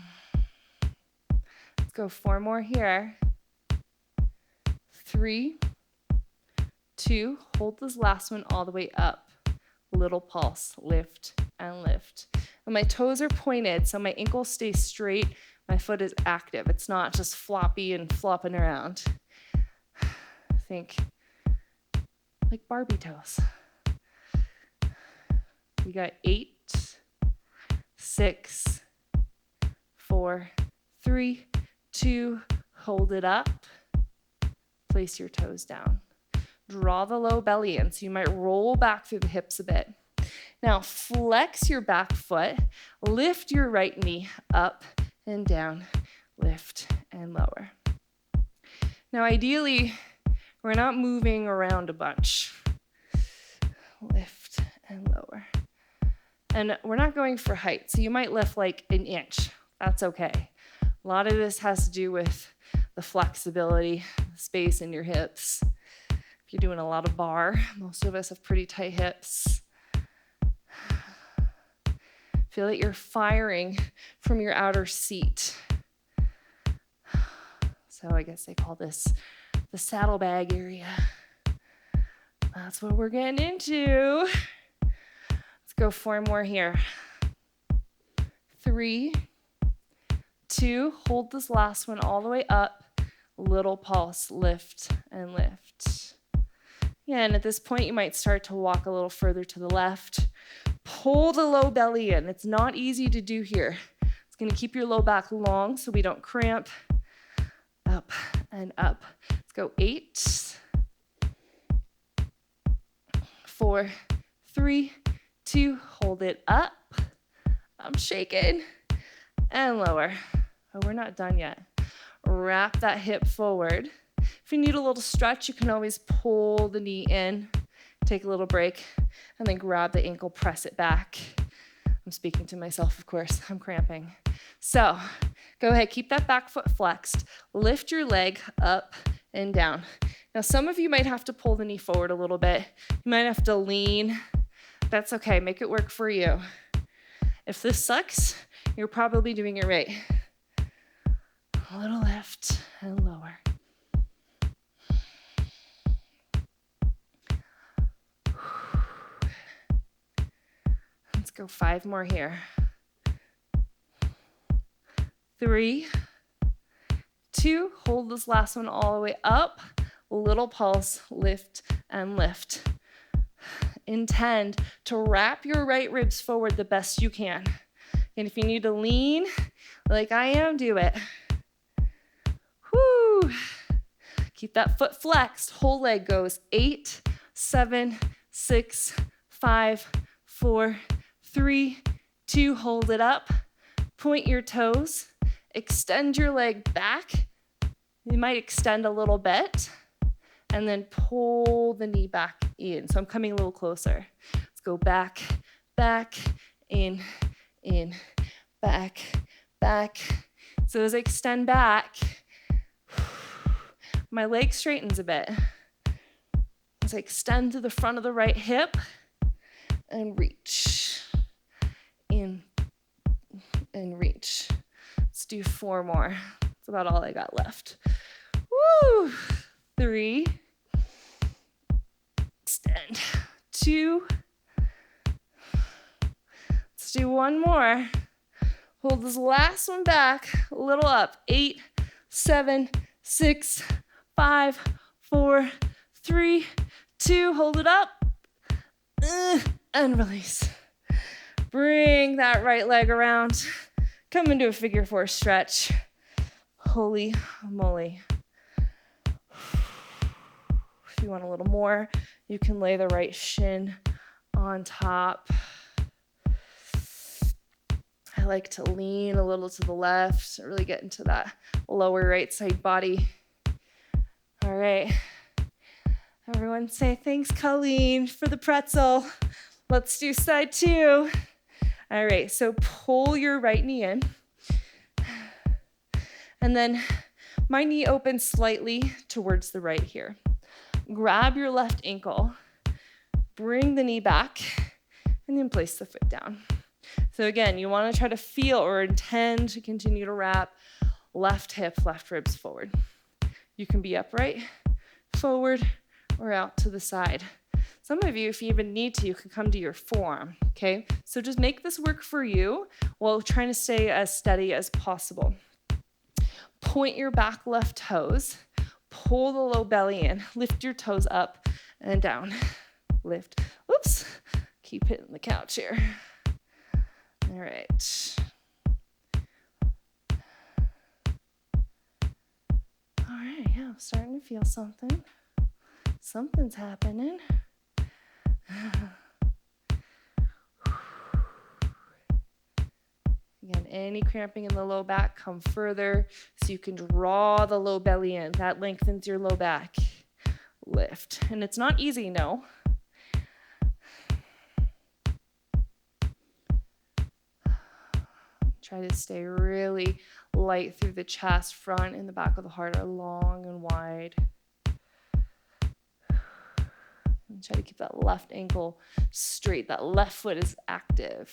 go 4 more here. 3, 2, hold this last one all the way up. Little pulse, lift and lift. And my toes are pointed, so my ankles stay straight. My foot is active. It's not just floppy and flopping around. Think like Barbie toes. We got 8, 6, 4, 3, 2, hold it up. Place your toes down. Draw the low belly in, so you might roll back through the hips a bit. Now flex your back foot, lift your right knee up and down, lift and lower. Now ideally, we're not moving around a bunch. Lift and lower. And we're not going for height, so you might lift like an inch. That's okay. A lot of this has to do with the flexibility, the space in your hips. If you're doing a lot of bar, most of us have pretty tight hips. Feel that you're firing from your outer seat. So I guess they call this the saddlebag area. That's what we're getting into. Let's go 4 more here. 3, 2, hold this last one all the way up. Little pulse, lift and lift. Yeah, and at this point, you might start to walk a little further to the left. Pull the low belly in. It's not easy to do here. It's going to keep your low back long so we don't cramp. Up and up. Let's go 8, 4, 3, 2, hold it up. I'm shaking. And lower. Oh, we're not done yet. Wrap that hip forward. If you need a little stretch, you can always pull the knee in, take a little break, and then grab the ankle, press it back. I'm speaking to myself, of course. I'm cramping. So go ahead, keep that back foot flexed. Lift your leg up and down. Now, some of you might have to pull the knee forward a little bit. You might have to lean. That's okay. Make it work for you. If this sucks, you're probably doing it right. A little lift and lower. Let's go 5 more here. 3, 2, hold this last one all the way up. Little pulse, lift and lift. Intend to wrap your right ribs forward the best you can. And if you need to lean, like I am, do it. Whoo! Keep that foot flexed. Whole leg goes 8, 7, 6, 5, 4, 3, 2, hold it up. Point your toes. Extend your leg back. You might extend a little bit. And then pull the knee back in. So I'm coming a little closer. Let's go back, back, in, back, back. So as I extend back, my leg straightens a bit. As I extend to the front of the right hip and reach. In and reach. Let's do 4 more. That's about all I got left. Woo! 3. Extend. 2. Let's do 1 more. Hold this last one back, a little up. 8, 7, 6, 5, 4, 3, 2. Hold it up. And release. Bring that right leg around. Come into a figure 4 stretch. Holy moly. If you want a little more, you can lay the right shin on top. I like to lean a little to the left, really get into that lower right side body. All right. Everyone say, thanks, Colleen, for the pretzel. Let's do side 2. All right, so pull your right knee in. And then my knee opens slightly towards the right here. Grab your left ankle, bring the knee back, and then place the foot down. So again, you want to try to feel or intend to continue to wrap left hip, left ribs forward. You can be upright, forward, or out to the side. Some of you, if you even need to, you can come to your forearm, okay? So just make this work for you while trying to stay as steady as possible. Point your back left toes, pull the low belly in, lift your toes up and down. Lift, oops, keep hitting the couch here. All right. All right, yeah, I'm starting to feel something. Something's happening. Again, any cramping in the low back, come further so you can draw the low belly in. That lengthens your low back. Lift. And it's not easy, no. Try to stay really light through the chest. Front and the back of the heart are long and wide. And try to keep that left ankle straight. That left foot is active.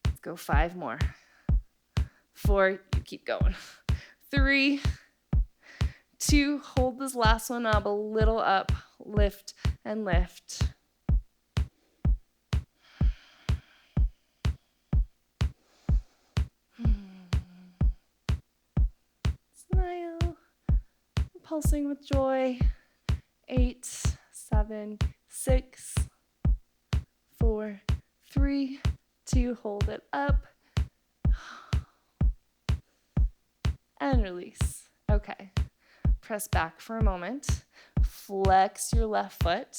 Let's go 5 more. 4, you keep going. 3, 2, hold this last one up, a little up, lift and lift. Smile, pulsing with joy. 8, 7, 6, 4, 3, 2, hold it up. And release. Okay. Press back for a moment. Flex your left foot.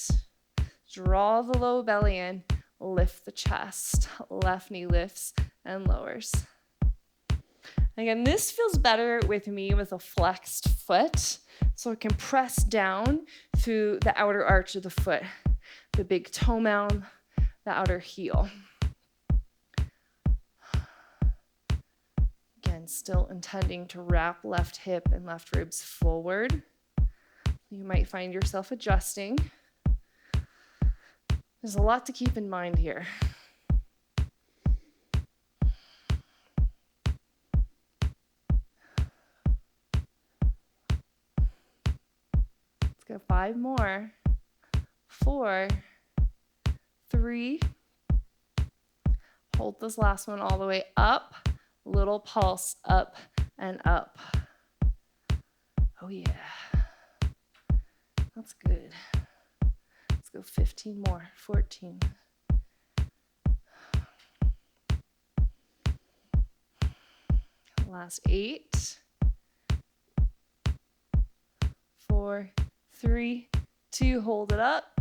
Draw the low belly in. Lift the chest. Left knee lifts and lowers. Again, this feels better with me with a flexed foot, so I can press down through the outer arch of the foot, the big toe mound, the outer heel. Again, still intending to wrap left hip and left ribs forward. You might find yourself adjusting. There's a lot to keep in mind here. Let's go 5 more. 4, 3. Hold this last one all the way up. Little pulse up and up. Oh yeah. That's good. Let's go 15 more. 14. Last 8. 4, 3, 2, hold it up.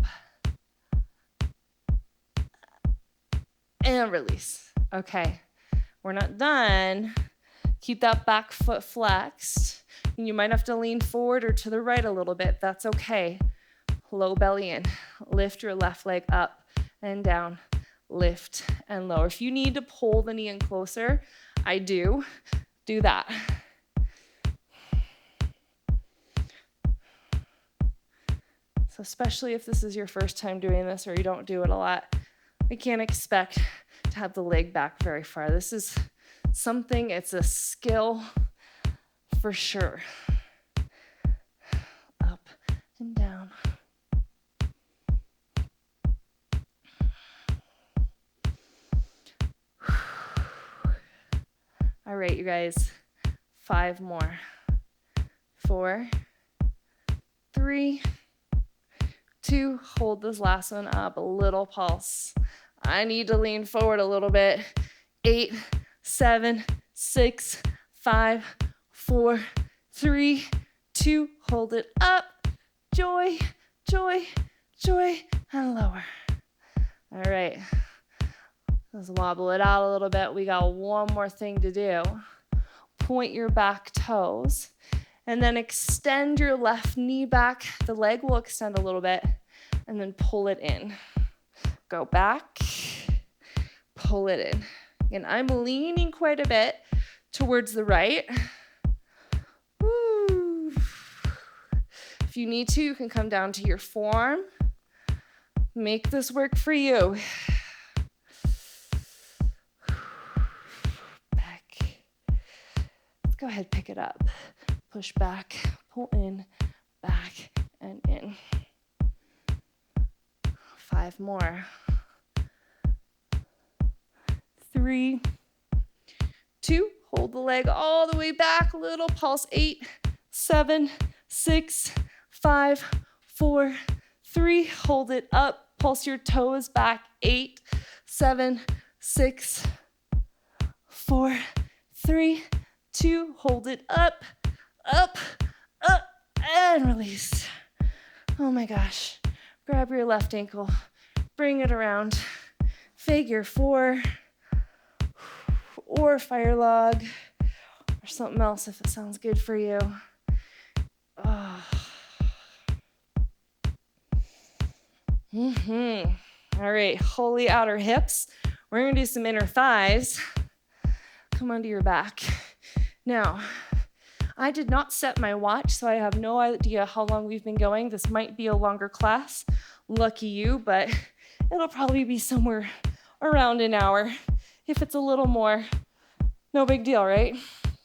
And release. Okay. We're not done. Keep that back foot flexed. You might have to lean forward or to the right a little bit. That's okay. Low belly in. Lift your left leg up and down. Lift and lower. If you need to pull the knee in closer, I do. Do that. So especially if this is your first time doing this or you don't do it a lot, we can't expect to have the leg back very far. This is something, it's a skill for sure. Up and down. All right, you guys, 5 more. 4, 3, 2, hold this last one up, a little pulse. I need to lean forward a little bit. 8, 7, 6, 5, 4, 3, 2, hold it up. Joy, joy, joy, and lower. All right. Let's wobble it out a little bit. We got one more thing to do. Point your back toes and then extend your left knee back. The leg will extend a little bit and then pull it in. Go back, pull it in. And I'm leaning quite a bit towards the right. Woo. If you need to, you can come down to your forearm. Make this work for you. Back. Let's go ahead, pick it up. Push back, pull in, back, and in. 5 more. 3, 2, hold the leg all the way back, little pulse. 8, 7, 6, 5, 4, 3, hold it up, pulse your toes back. 8, 7, 6, 4, 3, 2, hold it up, up, up, and release. Oh my gosh. Grab your left ankle, bring it around, figure 4, or fire log, or something else if it sounds good for you. Oh. All right, holy outer hips. We're gonna do some inner thighs. Come onto your back. Now, I did not set my watch, so I have no idea how long we've been going. This might be a longer class. Lucky you, but it'll probably be somewhere around an hour. If it's a little more, no big deal, right?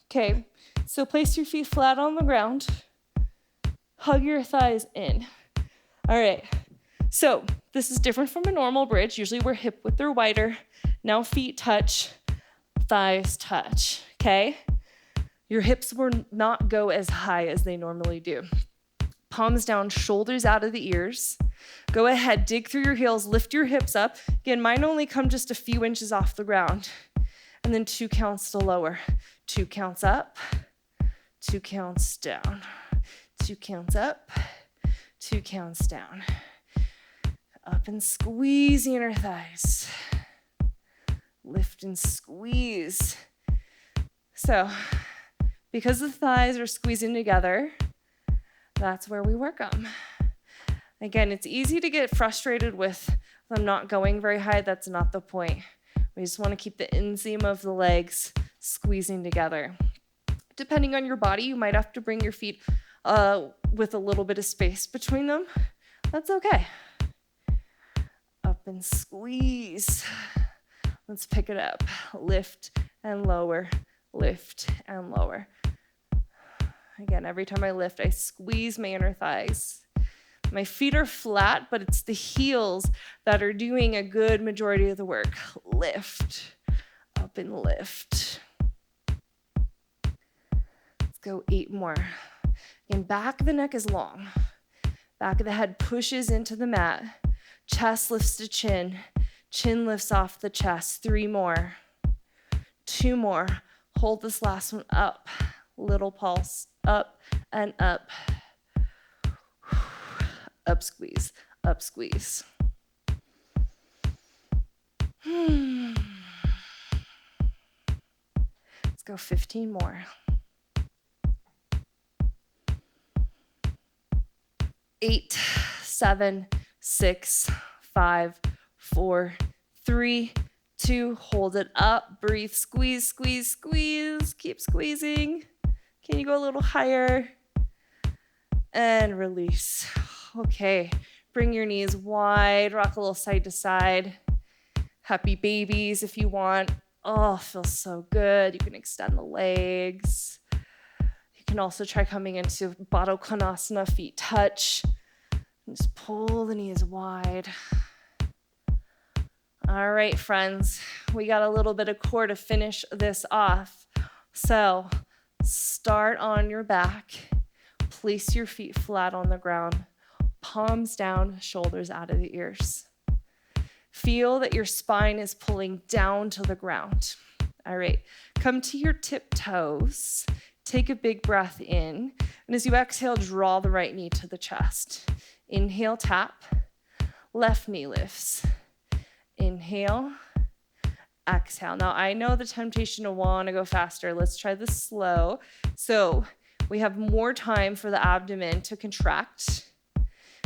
Okay, so place your feet flat on the ground. Hug your thighs in. All right, so this is different from a normal bridge. Usually we're hip width or wider. Now feet touch, thighs touch, okay? Your hips will not go as high as they normally do. Palms down, shoulders out of the ears. Go ahead, dig through your heels, lift your hips up. Again, mine only come just a few inches off the ground. And then 2 counts to lower. 2 counts up, 2 counts down. 2 counts up, 2 counts down. Up and squeeze the inner thighs. Lift and squeeze. So, because the thighs are squeezing together, that's where we work on. Again, it's easy to get frustrated with them not going very high. That's not the point. We just want to keep the inseam of the legs squeezing together. Depending on your body, you might have to bring your feet with a little bit of space between them. That's okay. Up and squeeze. Let's pick it up. Lift and lower, lift and lower. Again, every time I lift, I squeeze my inner thighs. My feet are flat, but it's the heels that are doing a good majority of the work. Lift, up and lift. Let's go 8 more. Again, back of the neck is long. Back of the head pushes into the mat. Chest lifts to chin. Chin lifts off the chest. 3 more. 2 more. Hold this last one up. Little pulse. Up and up. Up, squeeze. Up, squeeze. Let's go 15 more. 8, 7, 6, 5, 4, 3, 2. Hold it up. Breathe. Squeeze, squeeze, squeeze. Keep squeezing. Can you go a little higher? And release. Okay. Bring your knees wide. Rock a little side to side. Happy babies if you want. Oh, feels so good. You can extend the legs. You can also try coming into Baddha Konasana, feet touch. And just pull the knees wide. All right, friends. We got a little bit of core to finish this off. So start on your back. Place your feet flat on the ground. Palms down, shoulders out of the ears. Feel that your spine is pulling down to the ground. All right, come to your tiptoes. Take a big breath in. And as you exhale, draw the right knee to the chest. Inhale, tap. Left knee lifts. Inhale. exhale. Now, I know the temptation to want to go faster. Let's try this slow. So we have more time for the abdomen to contract.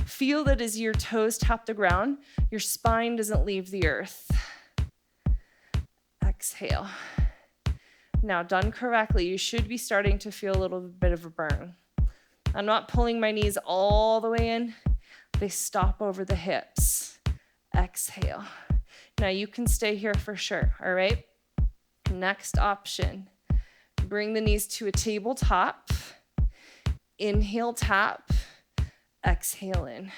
Feel that as your toes tap the ground, your spine doesn't leave the earth. Exhale. Now, done correctly, you should be starting to feel a little bit of a burn. I'm not pulling my knees all the way in. They stop over the hips. Exhale. Now, you can stay here for sure, all right? Next option. Bring the knees to a tabletop. Inhale, tap. Exhale in.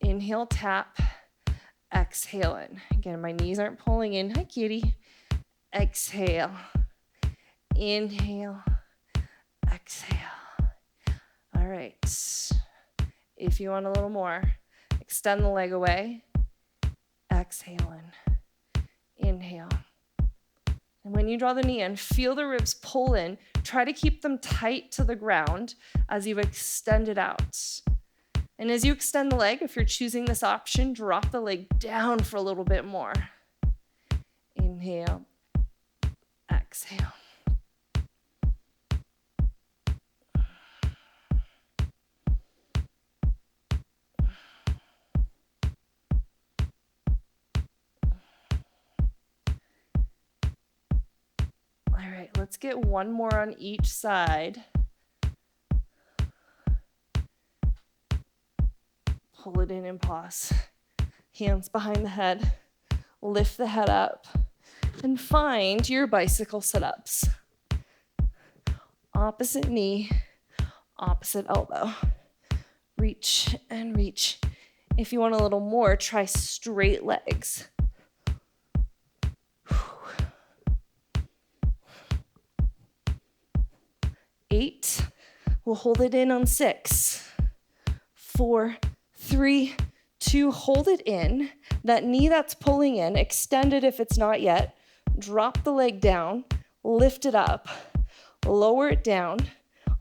Inhale, tap. Exhale in. Again, my knees aren't pulling in. Hi, kitty. Exhale. Inhale. Exhale. All right. If you want a little more, extend the leg away. Exhale in. Inhale. And when you draw the knee in, feel the ribs pull in. Try to keep them tight to the ground as you extend it out. And as you extend the leg, if you're choosing this option, drop the leg down for a little bit more. Inhale. Exhale. All right, let's get one more on each side. Pull it in and pause. Hands behind the head. Lift the head up. And find your bicycle sit-ups. Opposite knee, opposite elbow. Reach and reach. If you want a little more, try straight legs. 8. We'll hold it in on 6. 4, 3, 2. Hold it in. That knee that's pulling in, extend it if it's not yet. Drop the leg down. Lift it up. Lower it down.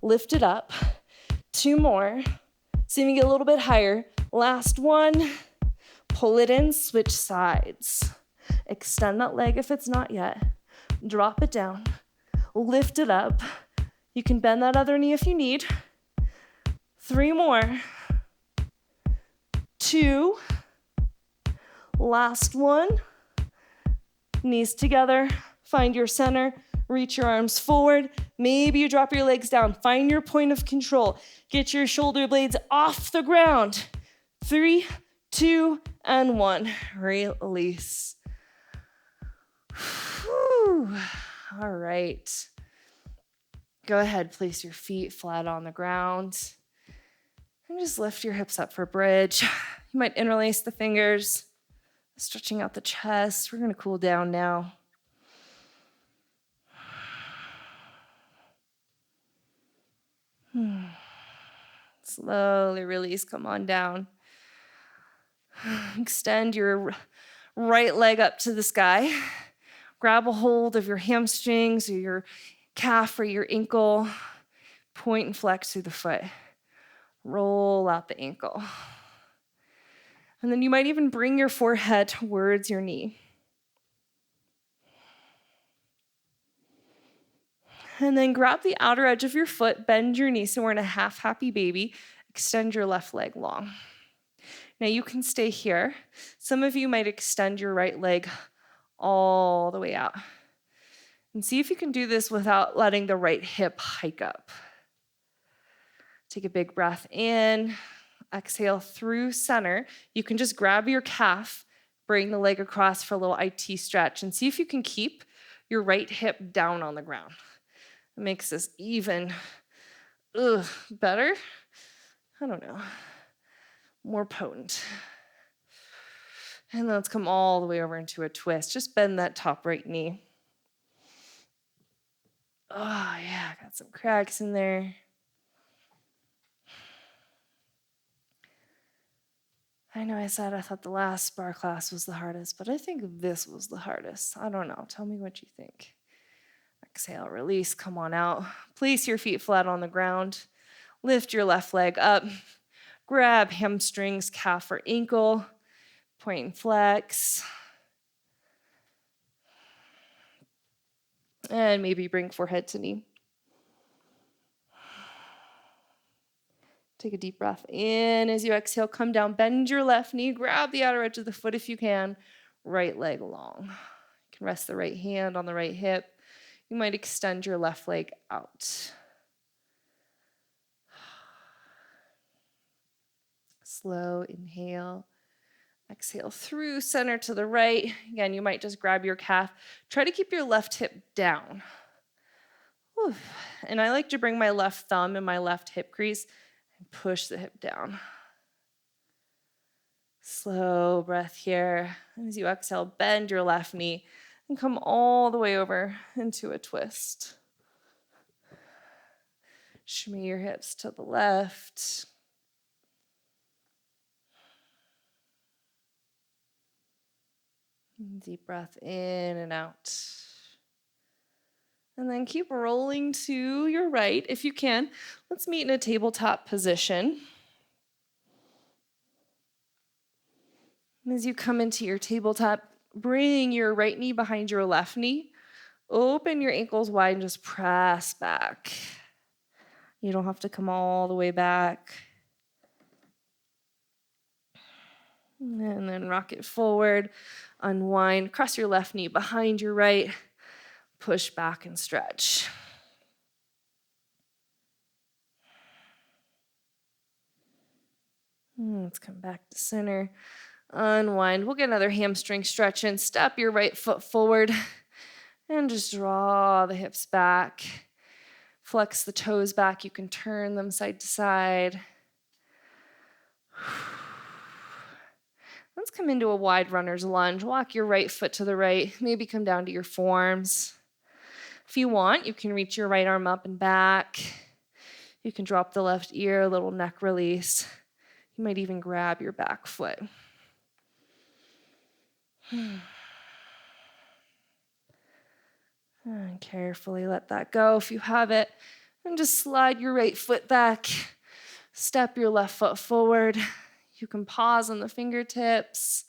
Lift it up. 2 more. See if you get a little bit higher. Last one. Pull it in. Switch sides. Extend that leg if it's not yet. Drop it down. Lift it up. You can bend that other knee if you need. 3 more. 2. Last one. Knees together. Find your center. Reach your arms forward. Maybe you drop your legs down. Find your point of control. Get your shoulder blades off the ground. 3, 2, and 1. Release. Whew. All right. Go ahead, place your feet flat on the ground. And just lift your hips up for bridge. You might interlace the fingers, stretching out the chest. We're going to cool down now. Slowly release, come on down. Extend your right leg up to the sky. Grab a hold of your hamstrings or your calf or your ankle. Point and flex through the foot. Roll out the ankle. And then you might even bring your forehead towards your knee. And then grab the outer edge of your foot, bend your knee so we're in a half happy baby. Extend your left leg long. Now you can stay here. Some of you might extend your right leg all the way out. And see if you can do this without letting the right hip hike up. Take a big breath in. Exhale through center. You can just grab your calf, bring the leg across for a little IT stretch, and see if you can keep your right hip down on the ground. It makes this even better. I don't know. More potent. And let's come all the way over into a twist. Just bend that top right knee. Oh, yeah, got some cracks in there. I know I said I thought the last bar class was the hardest, but I think this was the hardest. I don't know. Tell me what you think. Exhale, release, come on out. Place your feet flat on the ground. Lift your left leg up. Grab hamstrings, calf, or ankle. Point and flex. And maybe bring forehead to knee. Take a deep breath in. As you exhale, come down, bend your left knee, grab the outer edge of the foot if you can, right leg long. You can rest the right hand on the right hip. You might extend your left leg out. Slow inhale. Exhale through center to the right. Again, you might just grab your calf. Try to keep your left hip down. Whew. And I like to bring my left thumb in my left hip crease and push the hip down. Slow breath here. As you exhale, bend your left knee and come all the way over into a twist. Shimmy your hips to the left. Deep breath in and out. And then keep rolling to your right if you can. Let's meet in a tabletop position. And as you come into your tabletop, bring your right knee behind your left knee. Open your ankles wide and just press back. You don't have to come all the way back. And then rock it forward, unwind, cross your left knee behind your right, push back and stretch. Let's come back to center. Unwind. We'll get another hamstring stretch in. Step your right foot forward and just draw the hips back. Flex the toes back. You can turn them side to side. Let's come into a wide runner's lunge. Walk your right foot to the right. Maybe come down to your forearms. If you want, you can reach your right arm up and back. You can drop the left ear, a little neck release. You might even grab your back foot. And carefully let that go if you have it. And just slide your right foot back. Step your left foot forward. You can pause on the fingertips.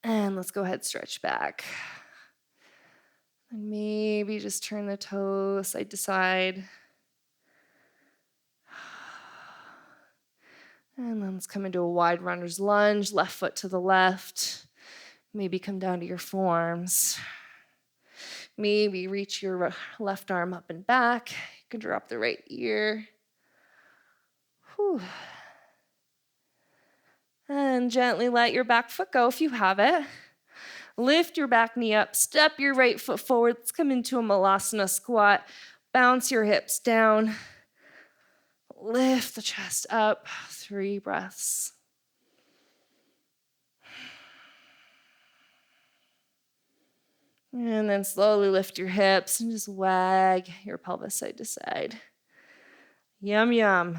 And let's go ahead, stretch back. And maybe just turn the toes side to side. And then let's come into a wide runner's lunge, left foot to the left. Maybe come down to your forearms. Maybe reach your left arm up and back. You can drop the right ear. Whew. And gently let your back foot go if you have it. Lift your back knee up. Step your right foot forward. Let's come into a Malasana squat. Bounce your hips down. Lift the chest up. 3 breaths. And then slowly lift your hips and just wag your pelvis side to side. Yum, yum.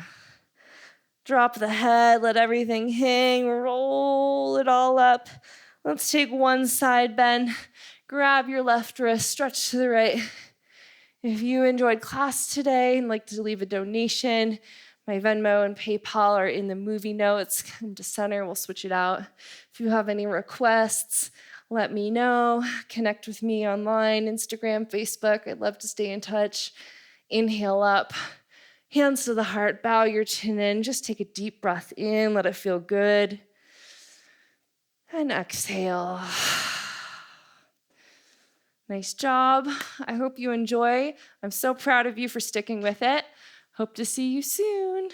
Drop the head, let everything hang, roll it all up. Let's take one side bend. Grab your left wrist, stretch to the right. If you enjoyed class today and like to leave a donation, my Venmo and PayPal are in the movie notes. Come to center, we'll switch it out. If you have any requests, let me know. Connect with me online, Instagram, Facebook. I'd love to stay in touch. Inhale up. Hands to the heart, bow your chin in. Just take a deep breath in, let it feel good. And exhale. Nice job. I hope you enjoy. I'm so proud of you for sticking with it. Hope to see you soon.